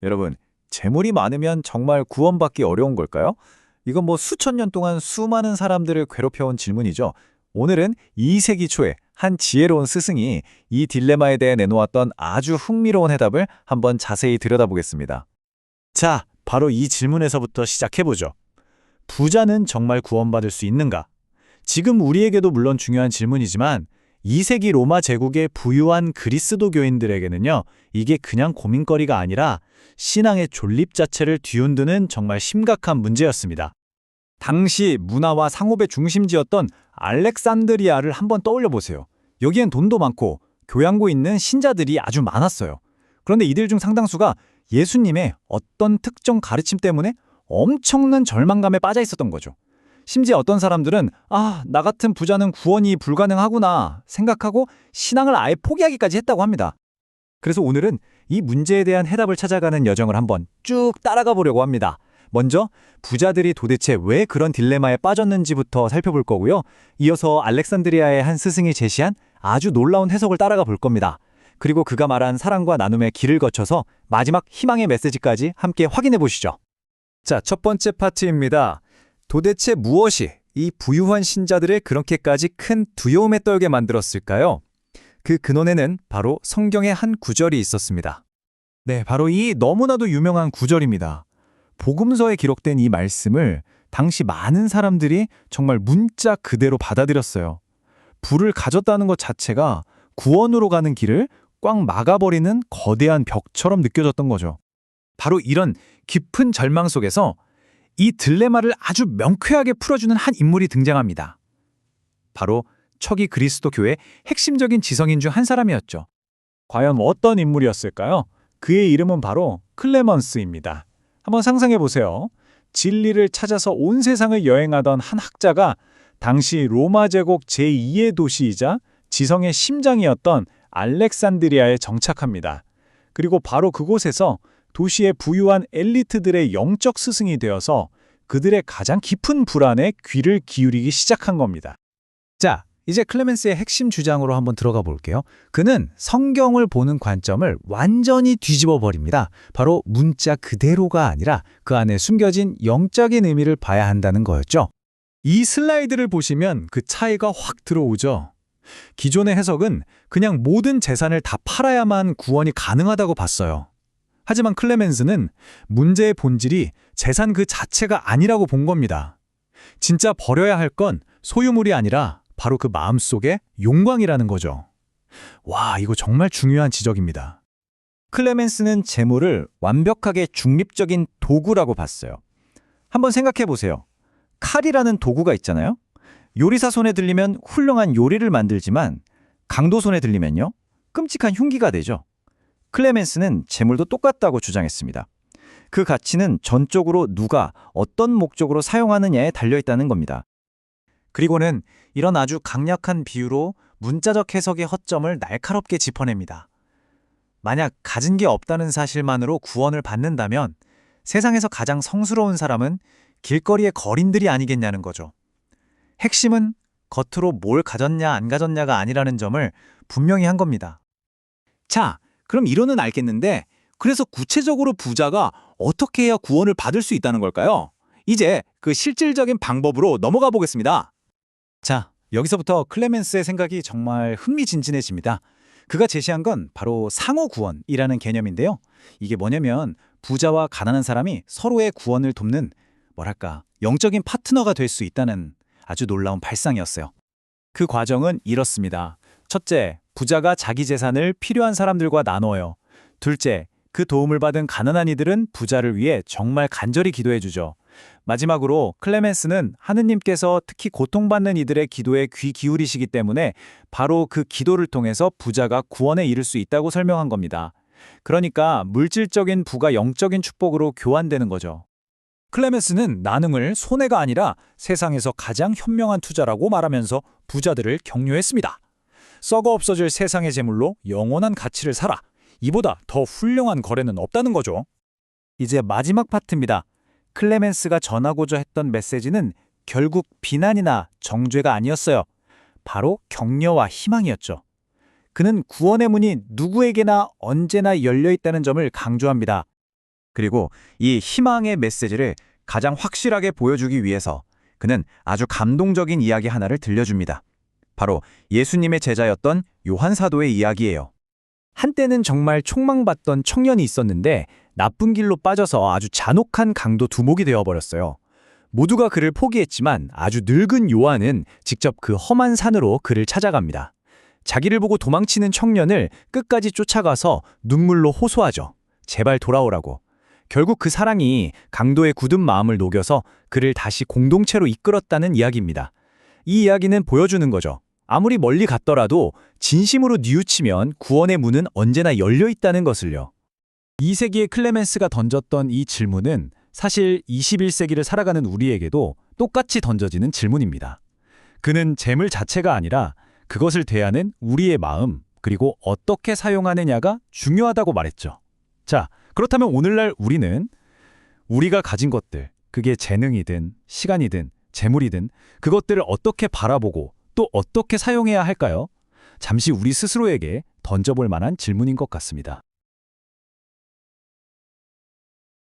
여러분, 재물이 많으면 정말 구원받기 어려운 걸까요? 이건 뭐 수천 년 동안 수많은 사람들을 괴롭혀온 질문이죠. 오늘은 2세기 초에 한 지혜로운 스승이 이 딜레마에 대해 내놓았던 아주 흥미로운 해답을 한번 자세히 들여다보겠습니다. 자, 바로 이 질문에서부터 시작해보죠. 부자는 정말 구원받을 수 있는가? 지금 우리에게도 물론 중요한 질문이지만 2세기 로마 제국의 부유한 그리스도 교인들에게는요, 이게 그냥 고민거리가 아니라 신앙의 존립 자체를 뒤흔드는 정말 심각한 문제였습니다. 당시 문화와 상업의 중심지였던 알렉산드리아를 한번 떠올려 보세요. 여기엔 돈도 많고 교양고 있는 신자들이 아주 많았어요. 그런데 이들 중 상당수가 예수님의 어떤 특정 가르침 때문에 엄청난 절망감에 빠져 있었던 거죠. 심지어 어떤 사람들은 나 같은 부자는 구원이 불가능하구나 생각하고 신앙을 아예 포기하기까지 했다고 합니다. 그래서 오늘은 이 문제에 대한 해답을 찾아가는 여정을 한번 쭉 따라가 보려고 합니다. 먼저 부자들이 도대체 왜 그런 딜레마에 빠졌는지부터 살펴볼 거고요. 이어서 알렉산드리아의 한 스승이 제시한 아주 놀라운 해석을 따라가 볼 겁니다. 그리고 그가 말한 사랑과 나눔의 길을 거쳐서 마지막 희망의 메시지까지 함께 확인해 보시죠. 자, 첫 번째 파트입니다. 도대체 무엇이 이 부유한 신자들을 그렇게까지 큰 두려움에 떨게 만들었을까요? 그 근원에는 바로 성경의 한 구절이 있었습니다. 네, 바로 이 너무나도 유명한 구절입니다. 복음서에 기록된 이 말씀을 당시 많은 사람들이 정말 문자 그대로 받아들였어요. 불을 가졌다는 것 자체가 구원으로 가는 길을 꽉 막아버리는 거대한 벽처럼 느껴졌던 거죠. 바로 이런 깊은 절망 속에서 이 딜레마를 아주 명쾌하게 풀어주는 한 인물이 등장합니다. 바로 초기 그리스도 교회의 핵심적인 지성인 중 한 사람이었죠. 과연 어떤 인물이었을까요? 그의 이름은 바로 클레먼스입니다. 한번 상상해 보세요. 진리를 찾아서 온 세상을 여행하던 한 학자가 당시 로마 제국 제2의 도시이자 지성의 심장이었던 알렉산드리아에 정착합니다. 그리고 바로 그곳에서 도시의 부유한 엘리트들의 영적 스승이 되어서 그들의 가장 깊은 불안에 귀를 기울이기 시작한 겁니다. 자, 이제 클레멘스의 핵심 주장으로 한번 들어가 볼게요. 그는 성경을 보는 관점을 완전히 뒤집어 버립니다. 바로 문자 그대로가 아니라 그 안에 숨겨진 영적인 의미를 봐야 한다는 거였죠. 이 슬라이드를 보시면 그 차이가 확 들어오죠. 기존의 해석은 그냥 모든 재산을 다 팔아야만 구원이 가능하다고 봤어요. 하지만 클레멘스는 문제의 본질이 재산 그 자체가 아니라고 본 겁니다. 진짜 버려야 할 건 소유물이 아니라 바로 그 마음속의 용광이라는 거죠. 와, 이거 정말 중요한 지적입니다. 클레멘스는 재물을 완벽하게 중립적인 도구라고 봤어요. 한번 생각해 보세요. 칼이라는 도구가 있잖아요. 요리사 손에 들리면 훌륭한 요리를 만들지만 강도 손에 들리면요, 끔찍한 흉기가 되죠. 클레멘스는 재물도 똑같다고 주장했습니다. 그 가치는 전적으로 누가 어떤 목적으로 사용하느냐에 달려있다는 겁니다. 그리고는 이런 아주 강력한 비유로 문자적 해석의 허점을 날카롭게 짚어냅니다. 만약 가진 게 없다는 사실만으로 구원을 받는다면 세상에서 가장 성스러운 사람은 길거리의 거린들이 아니겠냐는 거죠. 핵심은 겉으로 뭘 가졌냐 안 가졌냐가 아니라는 점을 분명히 한 겁니다. 자, 그럼 이론은 알겠는데 그래서 구체적으로 부자가 어떻게 해야 구원을 받을 수 있다는 걸까요? 이제 그 실질적인 방법으로 넘어가 보겠습니다. 자, 여기서부터 클레멘스의 생각이 정말 흥미진진해집니다. 그가 제시한 건 바로 상호구원이라는 개념인데요. 이게 뭐냐면 부자와 가난한 사람이 서로의 구원을 돕는 영적인 파트너가 될 수 있다는 아주 놀라운 발상이었어요. 그 과정은 이렇습니다. 첫째, 부자가 자기 재산을 필요한 사람들과 나눠요. 둘째, 그 도움을 받은 가난한 이들은 부자를 위해 정말 간절히 기도해주죠. 마지막으로 클레멘스는 하느님께서 특히 고통받는 이들의 기도에 귀 기울이시기 때문에 바로 그 기도를 통해서 부자가 구원에 이를 수 있다고 설명한 겁니다. 그러니까 물질적인 부가 영적인 축복으로 교환되는 거죠. 클레멘스는 나눔을 손해가 아니라 세상에서 가장 현명한 투자라고 말하면서 부자들을 격려했습니다. 썩어 없어질 세상의 재물로 영원한 가치를 살아. 이보다 더 훌륭한 거래는 없다는 거죠. 이제 마지막 파트입니다. 클레멘스가 전하고자 했던 메시지는 결국 비난이나 정죄가 아니었어요. 바로 격려와 희망이었죠. 그는 구원의 문이 누구에게나 언제나 열려 있다는 점을 강조합니다. 그리고 이 희망의 메시지를 가장 확실하게 보여주기 위해서 그는 아주 감동적인 이야기 하나를 들려줍니다. 바로 예수님의 제자였던 요한 사도의 이야기예요. 한때는 정말 촉망받던 청년이 있었는데 나쁜 길로 빠져서 아주 잔혹한 강도 두목이 되어버렸어요. 모두가 그를 포기했지만 아주 늙은 요한은 직접 그 험한 산으로 그를 찾아갑니다. 자기를 보고 도망치는 청년을 끝까지 쫓아가서 눈물로 호소하죠. 제발 돌아오라고. 결국 그 사랑이 강도의 굳은 마음을 녹여서 그를 다시 공동체로 이끌었다는 이야기입니다. 이 이야기는 보여주는 거죠. 아무리 멀리 갔더라도 진심으로 뉘우치면 구원의 문은 언제나 열려 있다는 것을요. 2세기의 클레멘스가 던졌던 이 질문은 사실 21세기를 살아가는 우리에게도 똑같이 던져지는 질문입니다. 그는 재물 자체가 아니라 그것을 대하는 우리의 마음, 그리고 어떻게 사용하느냐가 중요하다고 말했죠. 자, 그렇다면 오늘날 우리가 가진 것들, 그게 재능이든 시간이든 재물이든 그것들을 어떻게 바라보고 또 어떻게 사용해야 할까요? 잠시 우리 스스로에게 던져볼 만한 질문인 것 같습니다.